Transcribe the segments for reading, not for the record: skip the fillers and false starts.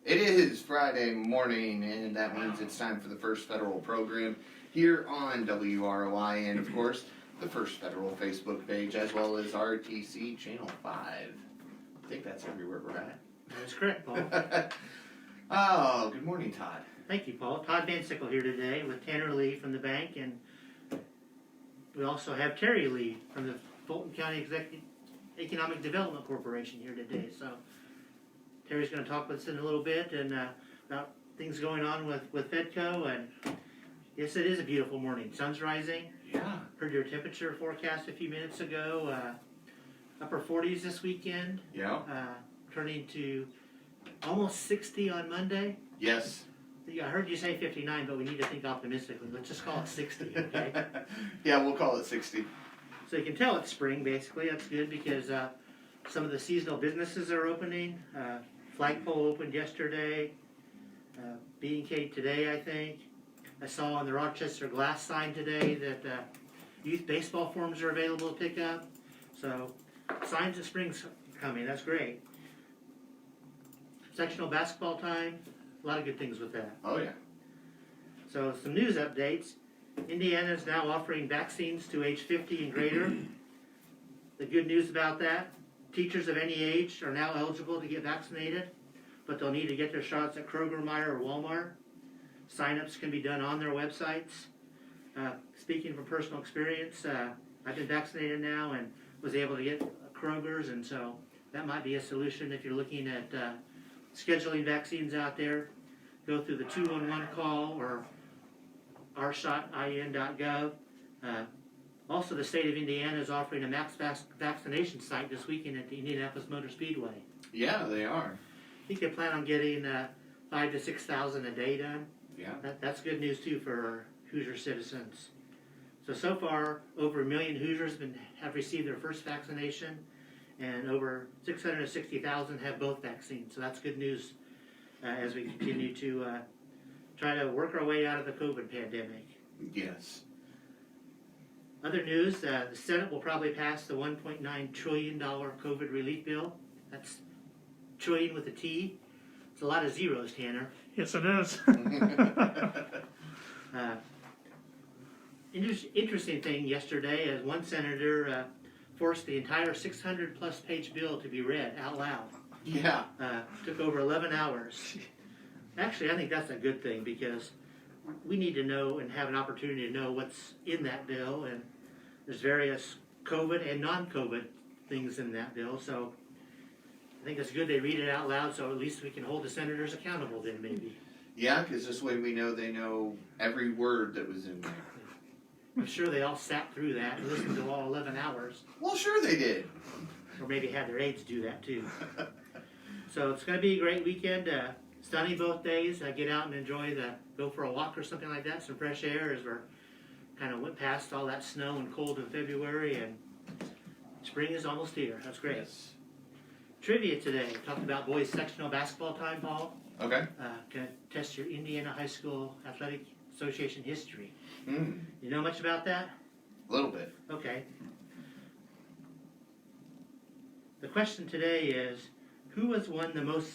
It is Friday morning, and that means it's time for the First Federal program here on WROI, and of course, the First Federal Facebook page, as well as RTC Channel 5. I think that's everywhere we're at. That's correct, Paul. Oh, good morning, Todd. Thank you, Paul. Todd Van Sickle here today with Tanner Lee from the bank, and we also have Terry Lee from the Fulton County Economic Development Corporation here today. So Terry's going to talk with us in a little bit and about things going on with FedCo. And yes, it is a beautiful morning. Sun's rising. Yeah. Heard your temperature forecast a few minutes ago. Upper 40s this weekend. Yeah. Turning to almost 60 on Monday. Yes. I heard you say 59, but we need to think optimistically. Let's just call it 60, okay? Yeah, we'll call it 60. So you can tell it's spring, basically. That's good because some of the seasonal businesses are opening. Flagpole opened yesterday. Ncaa today, I think. I saw on the Rochester Glass sign today that youth baseball forms are available to pick up. So signs of spring's coming. That's great. Sectional basketball time. A lot of good things with that. Oh, yeah. So some news updates. Indiana is now offering vaccines to age 50 and greater. The good news about that, teachers of any age are now eligible to get vaccinated, but they'll need to get their shots at Kroger, Meijer, or Walmart. Sign-ups can be done on their websites. Speaking from personal experience, I've been vaccinated now and was able to get Kroger's, and so that might be a solution if you're looking at scheduling vaccines out there. Go through the 211 call or rshotIN.gov. Also, the state of Indiana is offering a max vaccination site this weekend at the Indianapolis Motor Speedway. Yeah, they are. I think they plan on getting 5,000 to 6,000 a day done. Yeah. That's good news, too, for Hoosier citizens. So far, over 1 million Hoosiers have received their first vaccination, and over 660,000 have both vaccines. So that's good news as we continue to try to work our way out of the COVID pandemic. Yes. Other news, the Senate will probably pass the $1.9 trillion COVID relief bill. That's trillion with a T. It's a lot of zeros, Tanner. Yes, it is. Interesting thing yesterday is one senator forced the entire 600-plus page bill to be read out loud. Yeah. Took over 11 hours. Actually, I think that's a good thing because we need to know and have an opportunity to know what's in that bill, and there's various COVID and non-COVID things in that bill, so I think it's good they read it out loud so at least we can hold the senators accountable then maybe. Yeah, because this way we know they know every word that was in there. I'm sure they all sat through that and listened to all 11 hours. Well, sure they did. Or maybe had their aides do that too. So it's going to be a great weekend. Sunny both days. Get out and go for a walk or something like that. Some fresh air as we're kind of went past all that snow and cold in February, and spring is almost here. That's great. Yes. Trivia today. Talked about boys sectional basketball time, Paul. Okay. Going to test your Indiana High School Athletic Association history. Mm. You know much about that? A little bit. Okay. The question today is, who has won the most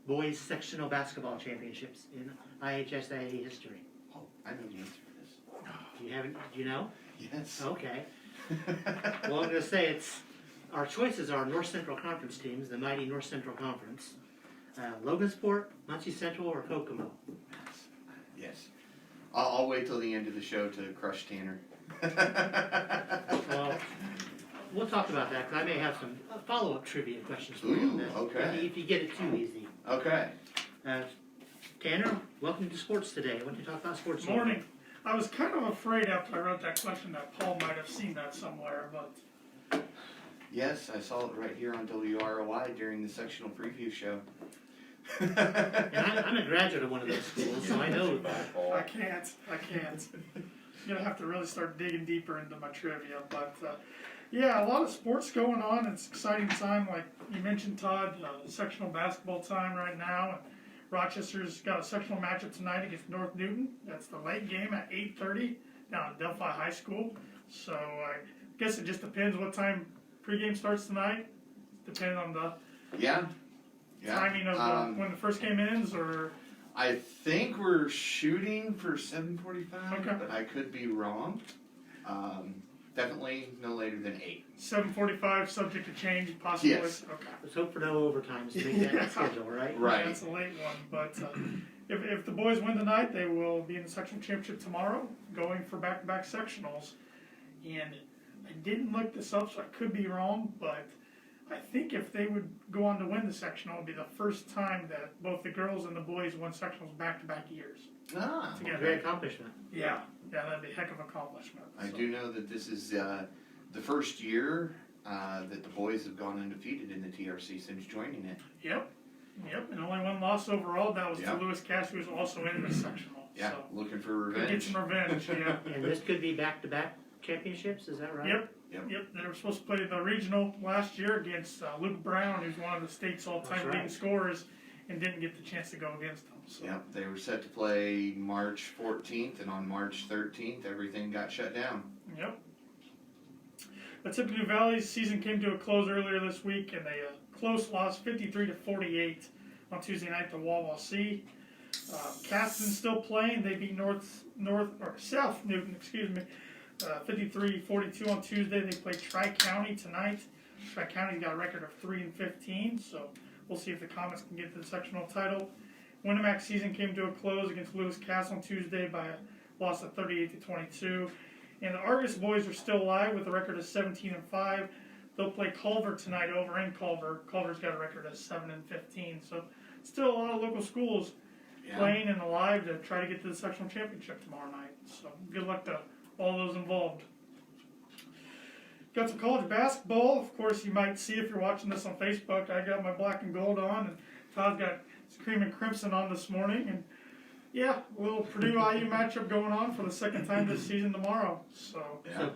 boys sectional basketball championships in IHSAA history? Oh, I know the answer to this. Do you know? Yes. Okay. Well, I'm going to say our choices are North Central Conference teams, the mighty North Central Conference, Logansport, Muncie Central, or Kokomo. Yes. I'll wait till the end of the show to crush Tanner. Well, we'll talk about that because I may have some follow-up trivia questions for you on that. Okay. If you get it too easy. Okay. Tanner, welcome to sports today. I want to talk about sports. Morning. I was kind of afraid after I wrote that question that Paul might have seen that somewhere, but... Yes, I saw it right here on WROI during the sectional preview show. And I'm a graduate of one of those schools, so I know that. I can't. I'm going to have to really start digging deeper into my trivia, but... yeah, a lot of sports going on. It's an exciting time, like you mentioned, Todd, sectional basketball time right now. And Rochester's got a sectional matchup tonight against North Newton. That's the late game at 8:30 down at Delphi High School. So I guess it just depends what time pregame starts tonight, depending on the... Yeah. Yeah. Timing of when the first game ends, or I think we're shooting for 7:45, Okay. but I could be wrong. Definitely no later than 8. 7:45, subject to change, possibly. Yes. Okay. Let's hope for no overtimes to make that Yeah. schedule, right? Right. That's a late one, but if the boys win tonight, they will be in the sectional championship tomorrow, going for back-to-back sectionals. And I didn't look this up, so I could be wrong, but I think if they would go on to win the sectional, it would be the first time that both the girls and the boys won sectionals back-to-back years. Ah, Together. Great accomplishment. Yeah, that'd be a heck of an accomplishment. I So, do know that this is the first year that the boys have gone undefeated in the TRC since joining it. Yep, and only one loss overall. That was Yep. to Lewis Cass, who was also in the sectional. Yeah, So, looking for could get revenge. some revenge, yeah. And this could be back-to-back championships, is that right? Yep. They were supposed to play the regional last year against Luke Brown, who's one of the state's all-time That's right. leading scorers, and didn't get the chance to go against them. So. Yep, they were set to play March 14th, and on March 13th, everything got shut down. Yep. The Tippecanoe Valley's season came to a close earlier this week, and they close loss 53-48 on Tuesday night to Wawa C. Caston's still playing. They beat South Newton, 53-42 on Tuesday. They play Tri-County tonight. Tri-County's got a record of 3-15, so we'll see if the Comets can get to the sectional title. Winnemac season came to a close against Lewis Cass on Tuesday by a loss of 38-22. And the Argus boys are still alive with a record of 17-5. They'll play Culver tonight over in Culver. Culver's got a record of 7-15. So still a lot of local schools playing and alive to try to get to the sectional championship tomorrow night. So good luck to all those involved. Got some college basketball. Of course, you might see if you're watching this on Facebook. I got my black and gold on, and Todd's got his cream and crimson on this morning. And yeah, a little Purdue-IU matchup going on for the second time this season tomorrow. So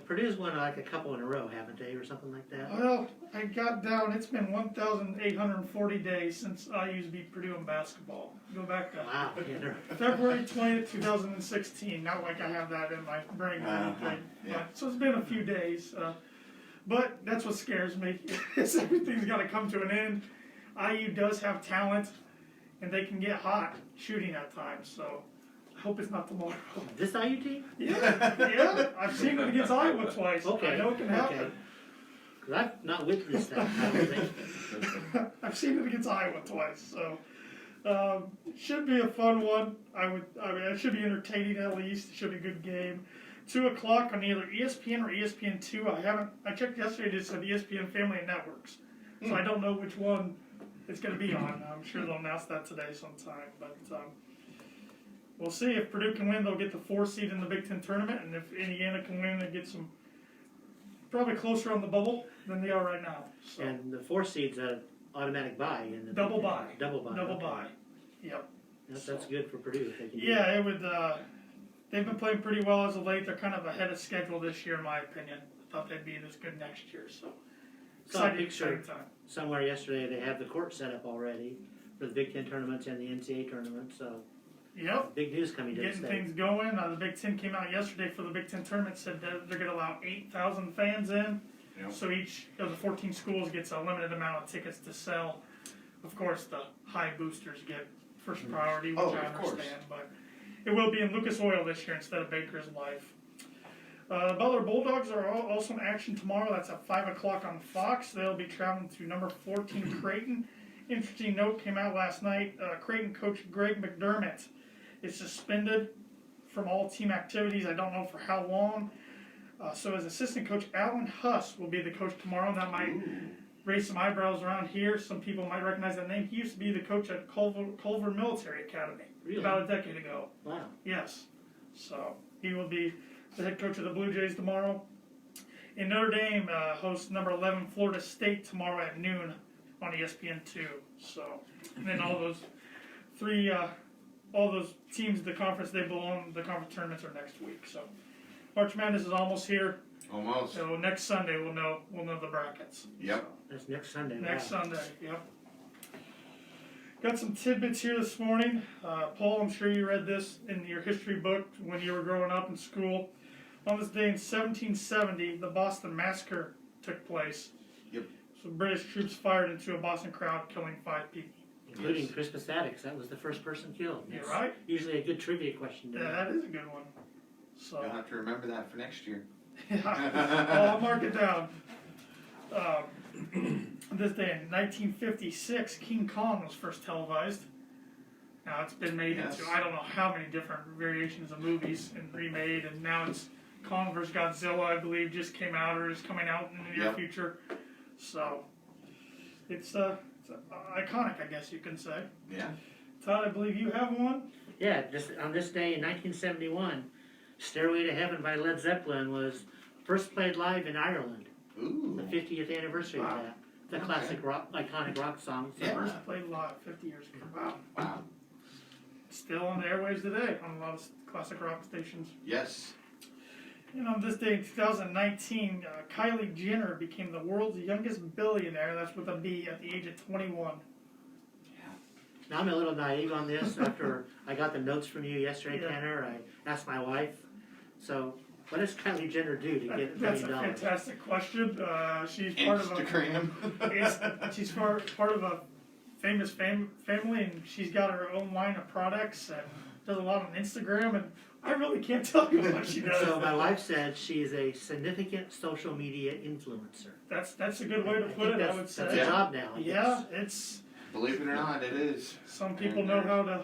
Purdue's won like a couple in a row, haven't they, or something like that? well, I got down. It's been 1,840 days since IU's beat Purdue in basketball. Go back to Wow. February 20th, 2016. Not like I have that in my brain or anything. Yeah. So it's been a few days. But that's what scares me. Is everything's got to come to an end. IU does have talent, and they can get hot shooting at times. So I hope it's not tomorrow. This IU team? Yeah. I've seen it against Iowa twice. Okay. I know it can happen. Okay. Because I've not witnessed that, I don't think. I've seen it against Iowa twice, so it should be a fun one. I mean, it should be entertaining at least. It should be a good game. 2 o'clock on either ESPN or ESPN2. I checked yesterday. It said ESPN Family and Networks, so I don't know which one it's going to be on. I'm sure they'll announce that today sometime. But we'll see. If Purdue can win, they'll get the 4 seed in the Big Ten tournament, and if Indiana can win, they get some probably closer on the bubble than they are right now. So. And the 4 seed's an automatic bye in the Double bye. Double bye. Double okay. bye. Yep. That's good for Purdue if they can do Yeah, that. it would. They've been playing pretty well as of late. They're kind of ahead of schedule this year, in my opinion. I thought they'd be this good next year. So Saw a exciting picture time. somewhere yesterday. They have the court set up already for the Big Ten tournaments and the Ncaa tournament. So Yep. big news coming to the Getting state. things going. The Big Ten came out yesterday for the Big Ten tournament. Said that they're going to allow 8,000 fans in. Yep. So each of the 14 schools gets a limited amount of tickets to sell. Of course, the high boosters get first priority, which Oh, I of course. understand. But it will be in Lucas Oil this year instead of Baker's Life. Butler Bulldogs are also in action tomorrow. That's at 5 o'clock on Fox. They'll be traveling to number 14 Creighton. Interesting note came out last night. Creighton coach Greg McDermott is suspended from all team activities. I don't know for how long. So his assistant coach Alan Huss will be the coach tomorrow. That might raise some eyebrows around here. Some people might recognize that name. He used to be the coach at Culver Military Academy about a decade ago. Wow. Yes. So he will be the head coach of the Blue Jays tomorrow. And Notre Dame hosts number 11 Florida State tomorrow at noon on ESPN2. So, and then all those teams, the conference they belong, the conference tournaments are next week. So March Madness is almost here. Almost. So next Sunday we'll know the brackets. Yep. That's next Sunday. Next wow. Sunday, yep. Got some tidbits here this morning. Paul, I'm sure you read this in your history book when you were growing up in school. On this day in 1770, the Boston Massacre took place. Yep. So British troops fired into a Boston crowd, killing 5 people. including Yes. Crispus Attucks. That was the first person killed. You're It's right. usually a good trivia question to Yeah, know. that is a good one. So, You'll have to remember that for next year. I'll mark it down. This day in 1956, King Kong was first televised. Now it's been made Yes. into I don't know how many different variations of movies and remade, and now it's Kong vs. Godzilla, I believe, just came out or is coming out in the near Yep. future. So it's iconic, I guess you can say. Yeah. Todd, I believe you have one. Yeah, just on this day in 1971, Stairway to Heaven by Led Zeppelin was first played live in Ireland. Ooh. The 50th anniversary Wow. of that. The Okay. classic rock, iconic rock song. So Yeah. First played live 50 years ago. Wow. Wow. Still on the airwaves today on a lot of classic rock stations. Yes. And on this day in 2019, Kylie Jenner became the world's youngest billionaire, that's with a B, at the age of 21. Now I'm a little naive on this. After I got the notes from you yesterday, Yeah. Tanner, I asked my wife. So, what does Kylie Jenner do to get $1 That's a million? fantastic question. She's part of Instagram. she's part of a famous family, and she's got her own line of products and does a lot on Instagram, and I really can't tell you what she does. So my wife said she's a significant social media influencer. That's a good way to I put think it, I would that's a say. Yeah. job now. I Yeah, guess. it's, Believe it or not, it is. some people know how to,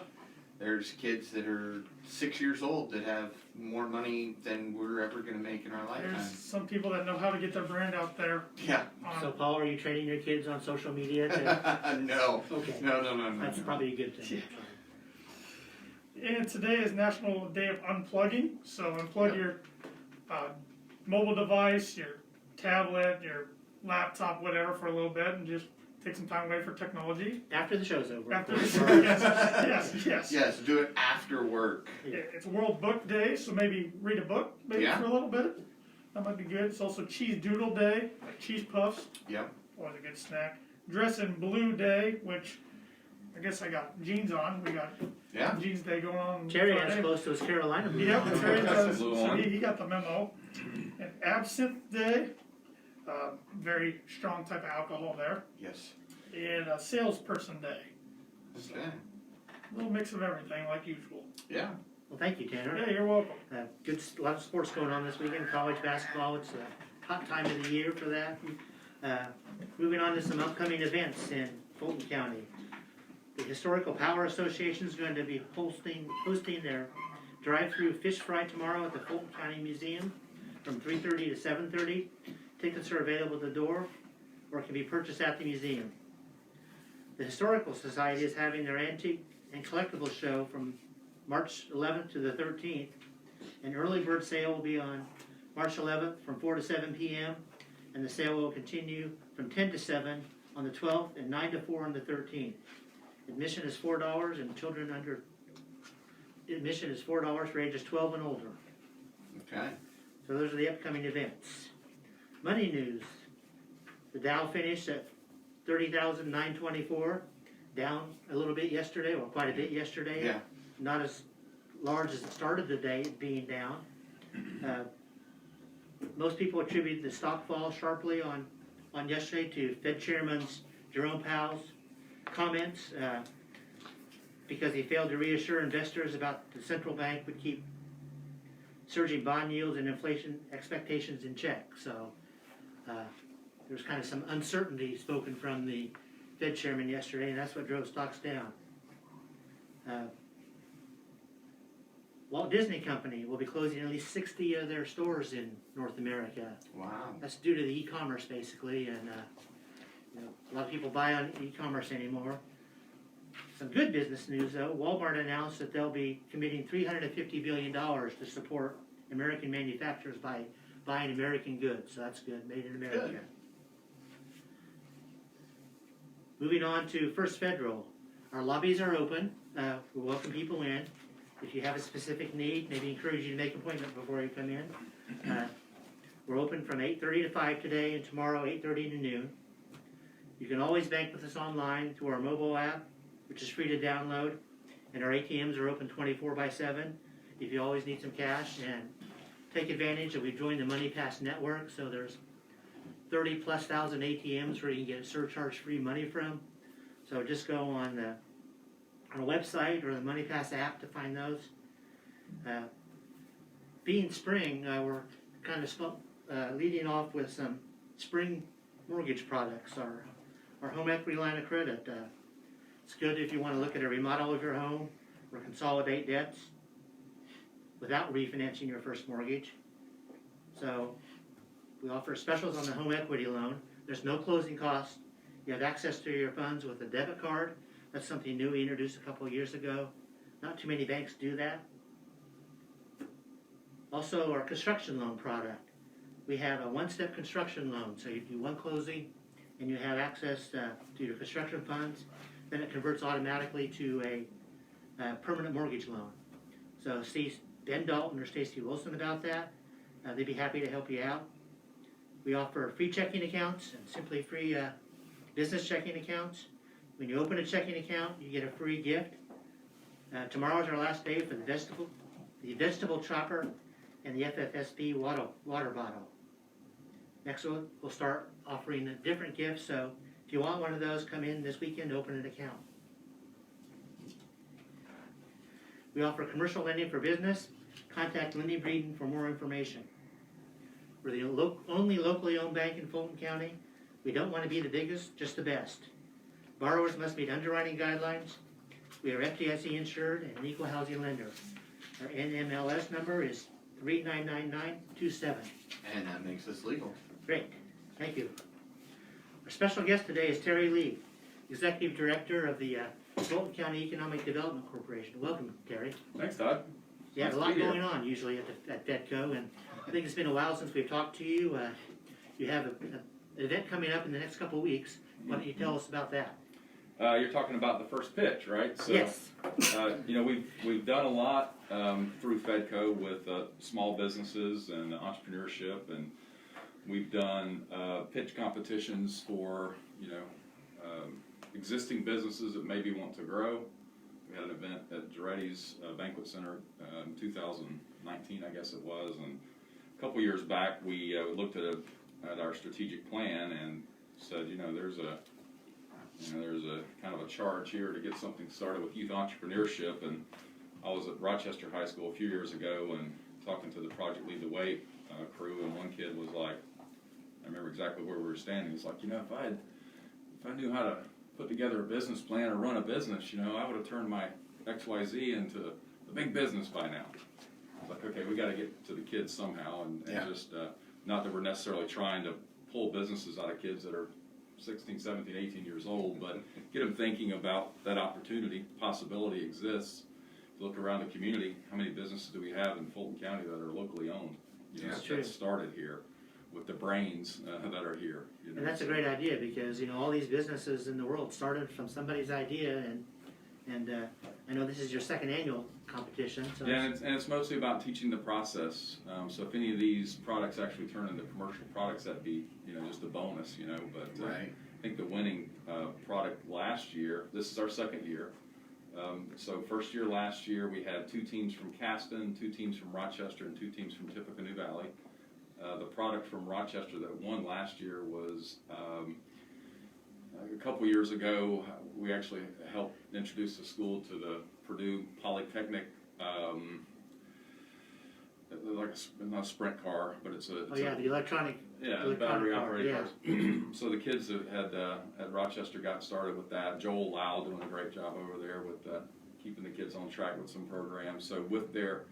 There's kids that are 6 years old that have more money than we're ever going to make in our there's lifetime. some people that know how to get their brand out there. Yeah. So Paul, are you training your kids on social media? To... No. Okay. No. That's probably a good thing. And today is National Day of Unplugging, so unplug Yep. your mobile device, your tablet, your laptop, whatever, for a little bit, and just take some time away for technology. After the show's over. After of this, course. yes. Yes, do it after work. Yeah, it's World Book Day, so maybe read a book maybe Yeah. for a little bit. That might be good. It's also Cheese Doodle Day, like cheese puffs. Yep. Always a good snack. Dress in Blue Day, which I guess I got jeans on. We got Yeah. Jeans Day going on. Terry Friday. has close to his Carolina boots. Yep, Terry Got does. some blue So on. he got the memo. And Absinthe Day, very strong type of alcohol there. Yes. And Salesperson Day. Okay. A little mix of everything, like usual. Yeah. Well, thank you, Tanner. Yeah, you're welcome. A lot of sports going on this weekend. College basketball. It's a hot time of the year for that. Moving on to some upcoming events in Fulton County. The Historical Power Association is going to be hosting their drive-through fish fry tomorrow at the Fulton County Museum from 3:30 to 7:30. Tickets are available at the door or can be purchased at the museum. The Historical Society is having their antique and collectible show from March 11th to the 13th. An early bird sale will be on March 11th from 4 to 7 p.m. and the sale will continue from 10 to 7 on the 12th and 9 to 4 on the 13th. Admission is $4 and admission is $4 for ages 12 and older. Okay. So those are the upcoming events. Money news. The Dow finished at 30,924, down a little bit yesterday, or quite a bit yesterday. Yeah. Not as large as it started the day being down. Most people attribute the stock fall sharply on yesterday to Fed Chairman Jerome Powell's comments because he failed to reassure investors about the central bank would keep surging bond yields and inflation expectations in check. So there's kind of some uncertainty spoken from the Fed chairman yesterday, and that's what drove stocks down. Walt Disney Company will be closing at least 60 of their stores in North America. Wow. That's due to the e-commerce, basically, and a lot of people buy on e-commerce anymore. Some good business news, though. Walmart announced that they'll be committing $350 billion to support American manufacturers by buying American goods. So that's good, made in America. Good. Moving on to First Federal. Our lobbies are open. We welcome people in. If you have a specific need, maybe encourage you to make an appointment before you come in. We're open from 8:30 to 5 today and tomorrow 8:30 to noon. You can always bank with us online through our mobile app, which is free to download, and our ATMs are open 24/7 if you always need some cash. And take advantage of, we've joined the MoneyPass network, so there's 30,000+ ATMs where you can get surcharge-free money from. So just go on the our website or the MoneyPass app to find those. Being spring, we're kind of leading off with some spring mortgage products. Our home equity line of credit. It's good if you want to look at a remodel of your home or consolidate debts without refinancing your first mortgage. So we offer specials on the home equity loan. There's no closing cost. You have access to your funds with a debit card. That's something new we introduced a couple of years ago. Not too many banks do that. Also, our construction loan product. We have a one-step construction loan. So you do one closing and you have access to your construction funds. Then it converts automatically to a permanent mortgage loan. So see Ben Dalton or Stacy Wilson about that. They'd be happy to help you out. We offer free checking accounts and simply free business checking accounts. When you open a checking account, you get a free gift. Tomorrow is our last day for the vegetable chopper and the FFSB water bottle. Next we'll start offering different gifts, so if you want one of those, come in this weekend to open an account. We offer commercial lending for business. Contact Lending Breeden for more information. We're the only locally owned bank in Fulton County. We don't want to be the biggest, just the best. Borrowers must meet underwriting guidelines. We are FDIC insured and an equal housing lender. Our NMLS number is 399927. And that makes us legal. Great, thank you. Our special guest today is Terry Lee, Executive Director of the Fulton County Economic Development Corporation. Welcome, Terry. Thanks, Todd. You have a lot going on usually at FedCo, and I think it's been a while since we've talked to you. You have an event coming up in the next couple of weeks. Why don't you tell us about that? You're talking about the first pitch, right? So, yes. We've done a lot through FedCo with small businesses and entrepreneurship, and we've done pitch competitions for existing businesses that maybe want to grow. We had an event at Giretti's Banquet Center in 2019, I guess it was, and a couple years back we looked at our strategic plan and said, there's a kind of a charge here to get something started with youth entrepreneurship. And I was at Rochester High School a few years ago and talking to the Project Lead the Way crew, and one kid was like, I remember exactly where we were standing. He's like, if I knew how to put together a business plan or run a business, I would have turned my XYZ into the big business by now. I was like, okay, we got to get to the kids somehow, and just not that we're necessarily trying to pull businesses out of kids that are 16, 17, 18 years old, but get them thinking about that opportunity, possibility exists. If you look around the community, how many businesses do we have in Fulton County that are locally owned? That started here with the brains that are here. And that's a great idea because, all these businesses in the world started from somebody's idea, and I know this is your second annual competition. So yeah, and it's mostly about teaching the process. So if any of these products actually turn into commercial products, that'd be, just a bonus, But Right. I think the winning product last year, this is our second year. So first year last year, we had 2 teams from Caston, 2 teams from Rochester, and 2 teams from Tippecanoe Valley. The product from Rochester that won last year was a couple years ago. We actually helped introduce the school to the Purdue Polytechnic, like not a sprint car, but it's a the electronic. Battery operated car, cars. So the kids that had at Rochester got started with that. Joel Lau doing a great job over there with keeping the kids on track with some programs. So with their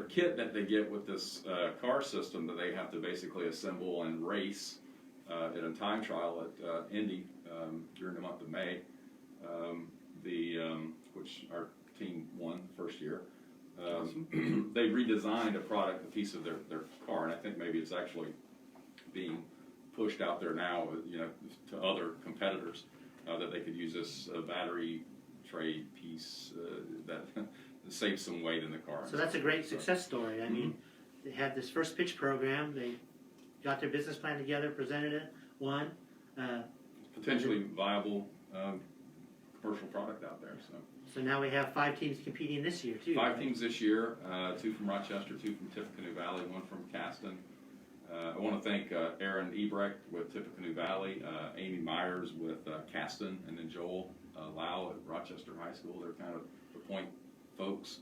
kit that they get with this car system that they have to basically assemble and race in a time trial at Indy during the month of May, which our team won the first year. They redesigned a piece of their car, and I think maybe it's actually being pushed out there now, to other competitors that they could use this battery tray piece that saves some weight in the car. So that's a great success story. I mean, they had this first pitch program. They got their business plan together, presented it, won. Potentially viable commercial product out there. So now we have 5 teams competing this year too. 5 teams this year, 2 from Rochester, 2 from Tippecanoe Valley, 1 from Caston. I want to thank Aaron Ebrecht with Tippecanoe Valley, Amy Myers with Caston, and then Joel Lau at Rochester High School. They're kind of the point folks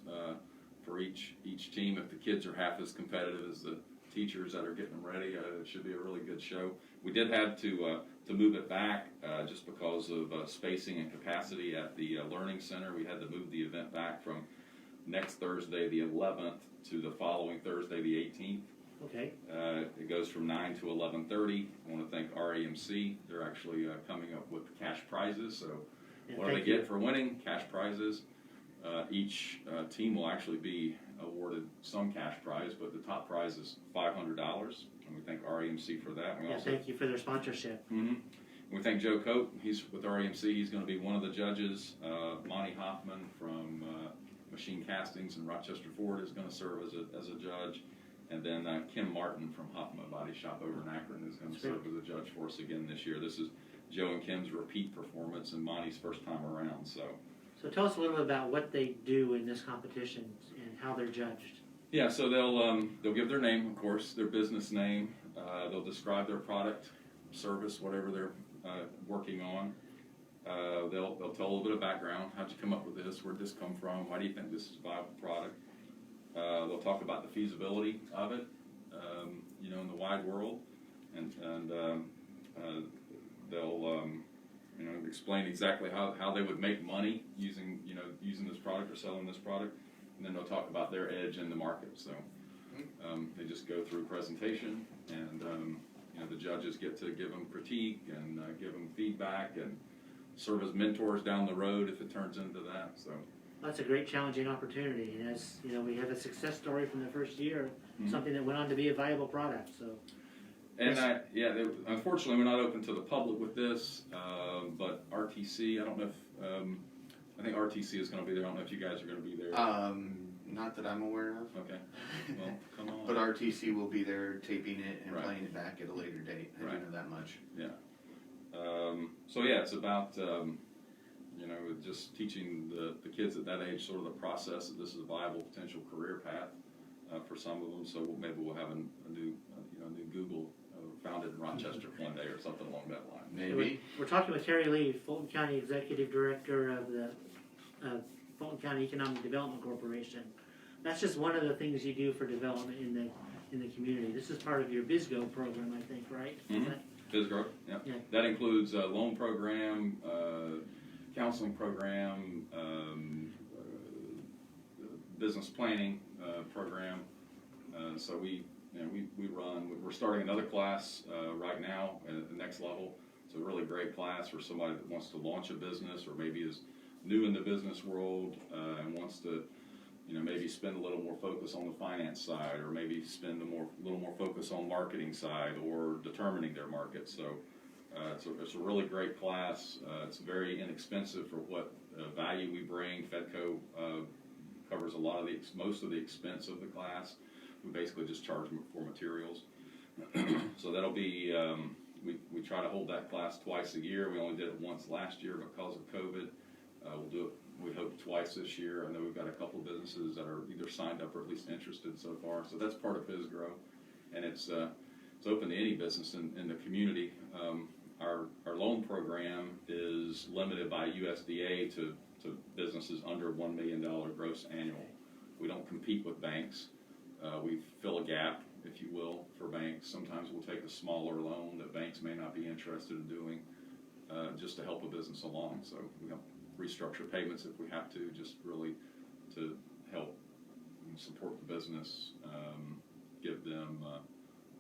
for each team. If the kids are half as competitive as the teachers that are getting them ready, it should be a really good show. We did have to move it back just because of spacing and capacity at the Learning Center. We had to move the event back from next Thursday, the 11th, to the following Thursday, the 18th. Okay. It goes from 9 to 11:30. I want to thank RAMC. They're actually coming up with cash prizes. So what do they get for winning? Cash prizes. Each team will actually be awarded some cash prize, but the top prize is $500, and we thank RAMC for that. We also, thank you for their sponsorship. We thank Joe Coate. He's with RAMC. He's going to be one of the judges. Monty Hoffman from Machine Castings in Rochester Ford is going to serve as a judge. And then Kim Martin from Hoffman Body Shop over in Akron is going to serve as a judge for us again this year. This is Joe and Kim's repeat performance and Monty's first time around. So tell us a little bit about what they do in this competition and how they're judged. Yeah, so they'll give their name, of course, their business name. They'll describe their product, service, whatever they're working on. They'll tell a little bit of background. How'd you come up with this? Where'd this come from? Why do you think this is a viable product? They'll talk about the feasibility of it, in the wide world, and they'll explain exactly how they would make money using this product or selling this product, and then they'll talk about their edge in the market. So they just go through a presentation, and the judges get to give them critique and give them feedback and serve as mentors down the road if it turns into that. So. That's a great challenging opportunity, and as you know, we have a success story from the first year, something that went on to be a viable product. So, and unfortunately, we're not open to the public with this, but RTC, I don't know if I think RTC is going to be there. I don't know if you guys are going to be there. Not that I'm aware of. Okay, well, come on. But RTC will be there taping it and Right. playing it back at a later date. I Right. do know that much. Yeah. So yeah, it's about. Just teaching the kids at that age sort of the process that this is a viable potential career path for some of them. So maybe we'll have a new Google founded in Rochester one day or something along that line. Maybe. We're talking with Terry Lee, Fulton County Executive Director of the Fulton County Economic Development Corporation. That's just one of the things you do for development in the community. This is part of your BizGo program, I think, right? Mm-hmm. BizGo, yeah. That includes a loan program, counseling program, business planning program. So we run. We're starting another class right now at the next level. It's a really great class for somebody that wants to launch a business or maybe is new in the business world and wants to, maybe spend a little more focus on the finance side, or maybe spend a little more focus on marketing side or determining their market. So. It's a really great class. It's very inexpensive for what value we bring. Fedco covers most of the expense of the class. We basically just charge them for materials. So that'll be, we try to hold that class twice a year. We only did it once last year because of COVID. We'll do it, we hope, twice this year. I know we've got a couple of businesses that are either signed up or at least interested so far. So that's part of BizGrow, and it's open to any business in the community. Our loan program is limited by USDA to businesses under $1 million gross annual. We don't compete with banks. We fill a gap, if you will, for banks. Sometimes we'll take a smaller loan that banks may not be interested in doing just to help a business along. So we don't restructure payments if we have to, just really to help support the business, give them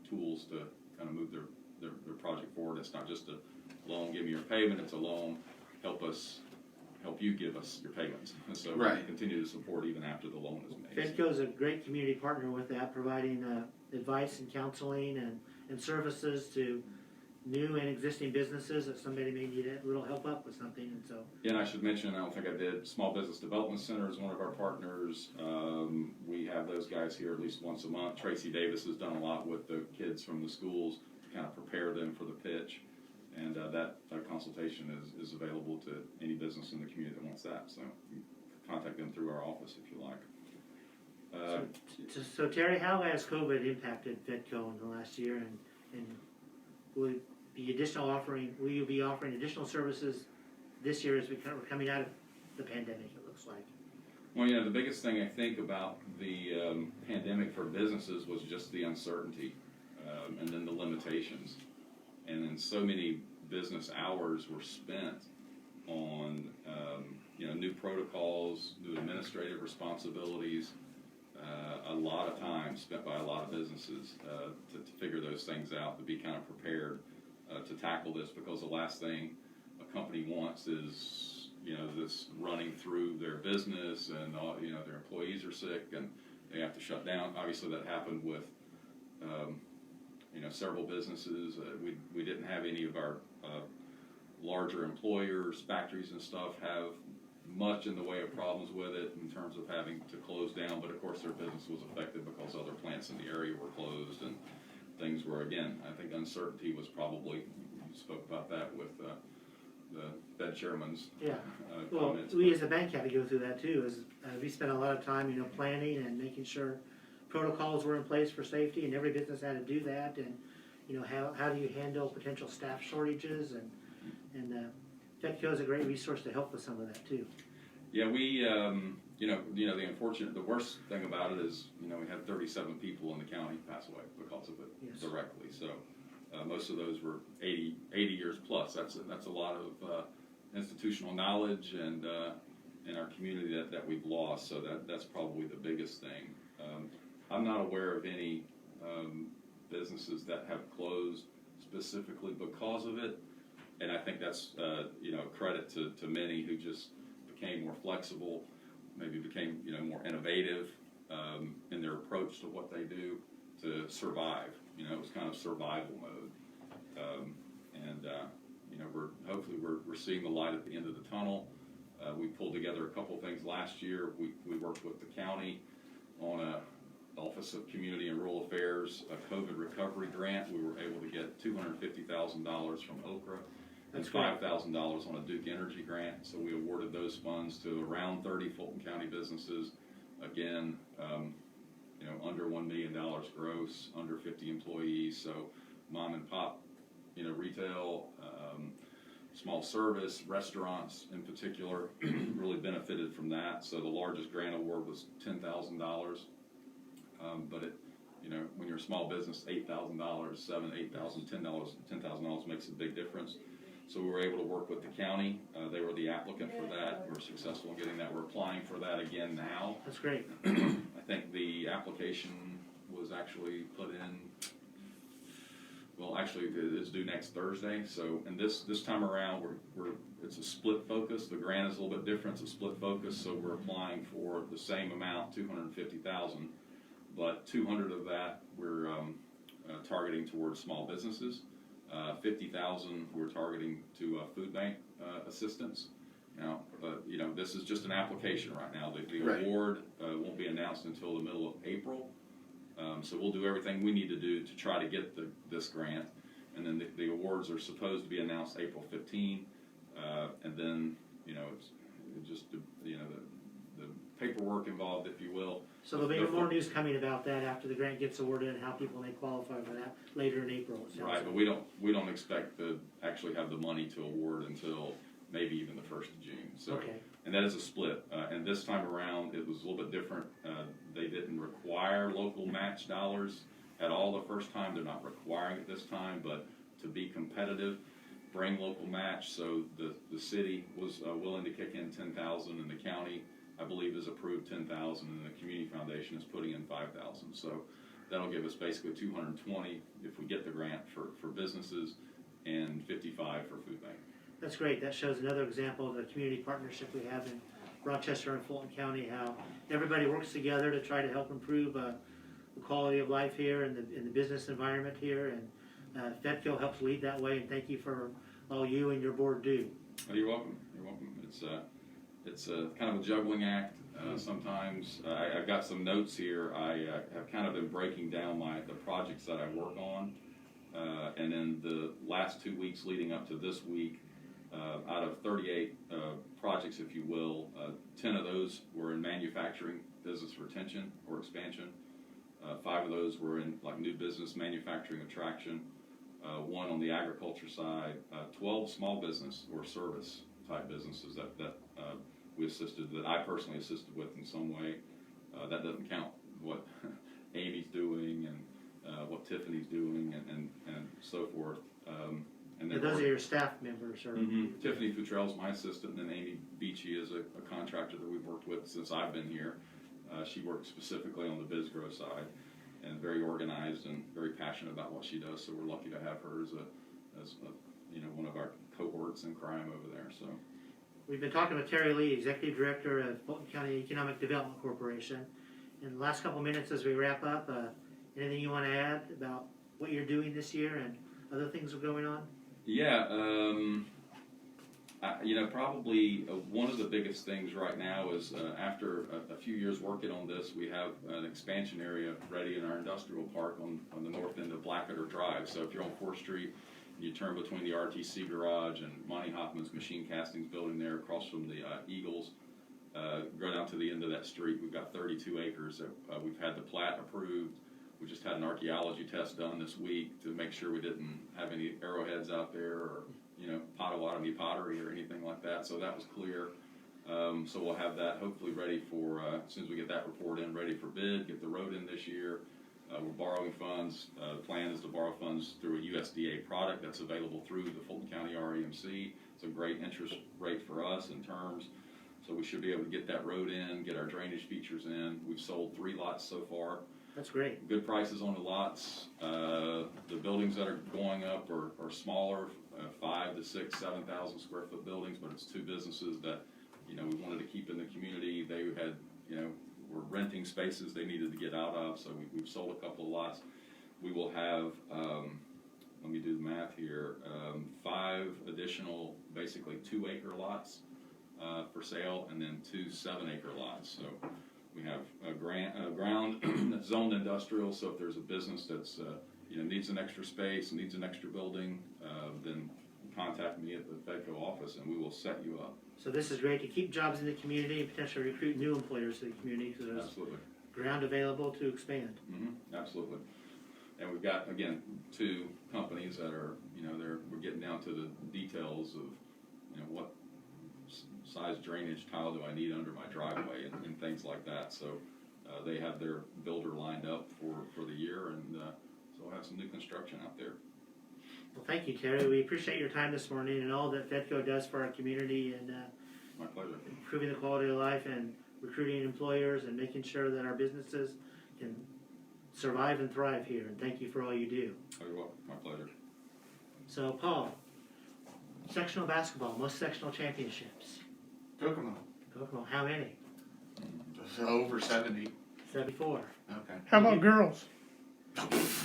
tools to kind of move their project forward. It's not just a loan, give me your payment. It's a loan, help you give us your payments. And so we continue to support even after the loan is made. Fedco is a great community partner with that, providing advice and counseling and services to new and existing businesses that somebody may need a little help up with something. And so. Yeah, and I should mention, I don't think I did, Small Business Development Center is one of our partners. We have those guys here at least once a month. Tracy Davis has done a lot with the kids from the schools to kind of prepare them for the pitch. And that consultation is available to any business in the community that wants that. So you can contact them through our office if you like. So Terry, how has COVID impacted Fedco in the last year, and will you be offering additional services this year as we're coming out of the pandemic, it looks like? Well, the biggest thing I think about the pandemic for businesses was just the uncertainty, and then the limitations. And then so many business hours were spent on, new protocols, new administrative responsibilities, a lot of time spent by a lot of businesses to figure those things out, to be kind of prepared to tackle this, because the last thing a company wants is this running through their business, and all, their employees are sick and they have to shut down. Obviously that happened with several businesses. We didn't have any of our larger employers, factories and stuff, have much in the way of problems with it in terms of having to close down, but of course their business was affected because other plants in the area were closed, and things were, again, I think uncertainty was probably, you spoke about that with the Fed chairman's Well, comments. we as a bank had to go through that too. We spent a lot of time, planning and making sure protocols were in place for safety, and every business had to do that. And how do you handle potential staff shortages? And Fedco is a great resource to help with some of that too. Yeah, we the worst thing about it is we had 37 people in the county pass away because of it directly. So most of those were 80 years plus. That's a lot of institutional knowledge and in our community that we've lost. So that's probably the biggest thing. I'm not aware of any businesses that have closed specifically because of it, and I think that's credit to many who just became more flexible, maybe became more innovative in their approach to what they do to survive. It was kind of survival mode, we're seeing the light at the end of the tunnel. We pulled together a couple things last year. We worked with the county on a Office of Community and Rural Affairs, a COVID recovery grant. We were able to get $250,000 from Okra and $5,000 on a Duke Energy grant. So we awarded those funds to around 30 Fulton County businesses. Again, under $1 million gross, under 50 employees. So mom and pop, retail, small service, restaurants in particular, really benefited from that. So the largest grant award was $10,000. But when you're a small business, $8,000, $7,000, $8,000, $10,000 makes a big difference. So we were able to work with the county. They were the applicant for that. We were successful in getting that. We're applying for that again now. That's great. I think the application was actually put in. Well, actually, it's due next Thursday. So, and this time around, it's a split focus. The grant is a little bit different. It's a split focus. So we're applying for the same amount, $250,000. But 200 of that we're targeting towards small businesses. 50,000 we're targeting to food bank assistance. Now, this is just an application right now. The award won't be announced until the middle of April. So we'll do everything we need to do to try to get this grant, and then the awards are supposed to be announced April 15, and then it's just the paperwork involved, if you will. So there'll be more news coming about that after the grant gets awarded and how people may qualify for that later in April. Right, but we don't expect to actually have the money to award until maybe even the 1st of June. So, okay. And that is a split. And this time around, it was a little bit different. They didn't require local match dollars at all the first time. They're not requiring it this time, but to be competitive, bring local match. So the city was willing to kick in $10,000, and the county, I believe, has approved $10,000, and the community foundation is putting in $5,000. So that'll give us basically $220 if we get the grant for businesses, and $55 for food bank. That's great. That shows another example of the community partnership we have in Rochester and Fulton County, how everybody works together to try to help improve the quality of life here and the business environment here. And Fedco helps lead that way, and thank you for all you and your board do. Oh, you're welcome. You're welcome. It's a kind of a juggling act. Sometimes I've got some notes here. I have kind of been breaking down the projects that I work on, and in the last 2 weeks leading up to this week, out of 38 projects projects, if you will. 10 of those were in manufacturing, business retention or expansion. 5 of those were in like new business, manufacturing attraction. 1 on the agriculture side. 12 small business or service type businesses that we assisted, that I personally assisted with in some way. That doesn't count what Amy's doing and what Tiffany's doing and so forth. And then those are your staff members, or Tiffany Futrell's my assistant, and then Amy Beachy is a contractor that we've worked with since I've been here. She works specifically on the biz grow side, and very organized and very passionate about what she does. So we're lucky to have her as one of our cohorts in crime over there. So we've been talking with Terry Lee, Executive Director of Fulton County Economic Development Corporation. In the last couple minutes as we wrap up, anything you want to add about what you're doing this year and other things that are going on? Yeah, probably one of the biggest things right now is after a few years working on this, we have an expansion area ready in our industrial park on the north end of Blackadder Drive. So if you're on 4th Street, you turn between the RTC garage and Monty Hoffman's machine castings building there across from the Eagles, go down to the end of that street. We've got 32 acres that we've had the plat approved. We just had an archaeology test done this week to make sure we didn't have any arrowheads out there or, Potawatomi pottery or anything like that. So that was clear. So we'll have that hopefully ready for, as soon as we get that report in, ready for bid, get the road in this year. We're borrowing funds. The plan is to borrow funds through a USDA product that's available through the Fulton County REMC. It's a great interest rate for us in terms. So we should be able to get that road in, get our drainage features in. We've sold 3 lots so far. That's great. Good prices on the lots. The buildings that are going up are smaller, 5 to 6, 7,000 square foot buildings, but it's 2 businesses that, we wanted to keep in the community. They had, were renting spaces they needed to get out of, so we've sold a couple of lots. We will have, let me do the math here, 5 additional, basically 2-acre lots for sale, and then 2 7-acre lots. So we have a ground that's zoned industrial, so if there's a business that's needs an extra space, needs an extra building, then contact me at the Fedco office and we will set you up. So this is great to keep jobs in the community and potentially recruit new employers to the community, because there's Absolutely. ground available to expand. Absolutely. And we've got, again, 2 companies that are, we're getting down to the details of, what size drainage tile do I need under my driveway and things like that. So they have their builder lined up for the year, and so we'll have some new construction out there. Well, thank you, Terry. We appreciate your time this morning and all that Fedco does for our community and My pleasure. improving the quality of life and recruiting employers and making sure that our businesses can survive and thrive here. And thank you for all you do. Oh, you're welcome. My pleasure. So, Paul, sectional basketball, most sectional championships. Kokomo. Kokomo, how many? Over 70. 74. Okay. How about girls?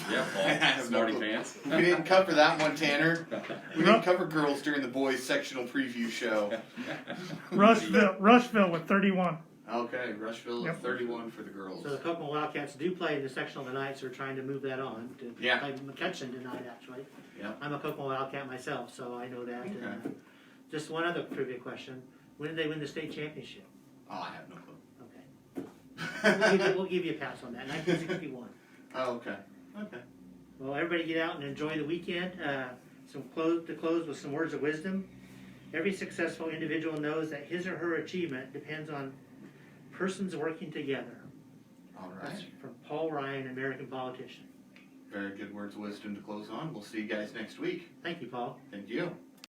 Yeah, Paul. Smarty pants. We didn't cover that one, Tanner. We didn't cover girls during the boys sectional preview show. Rushville with 31. Okay, Rushville Yep. at 31 for the girls. So the Kokomo Wildcats do play in the sectional tonight, so we're trying to move that on to Yeah. play McCutcheon tonight, actually. Yep. I'm a Kokomo Wildcat myself, so I know that. Okay. Just one other trivia question. When did they win the state championship? Oh, I have no clue. Okay. We'll give you a pass on that. 1961. Oh, okay. Okay. Well, everybody get out and enjoy the weekend. To close with some words of wisdom. Every successful individual knows that his or her achievement depends on persons working together. All That's right. from Paul Ryan, American politician. Very good words of wisdom to close on. We'll see you guys next week. Thank you, Paul. Thank you.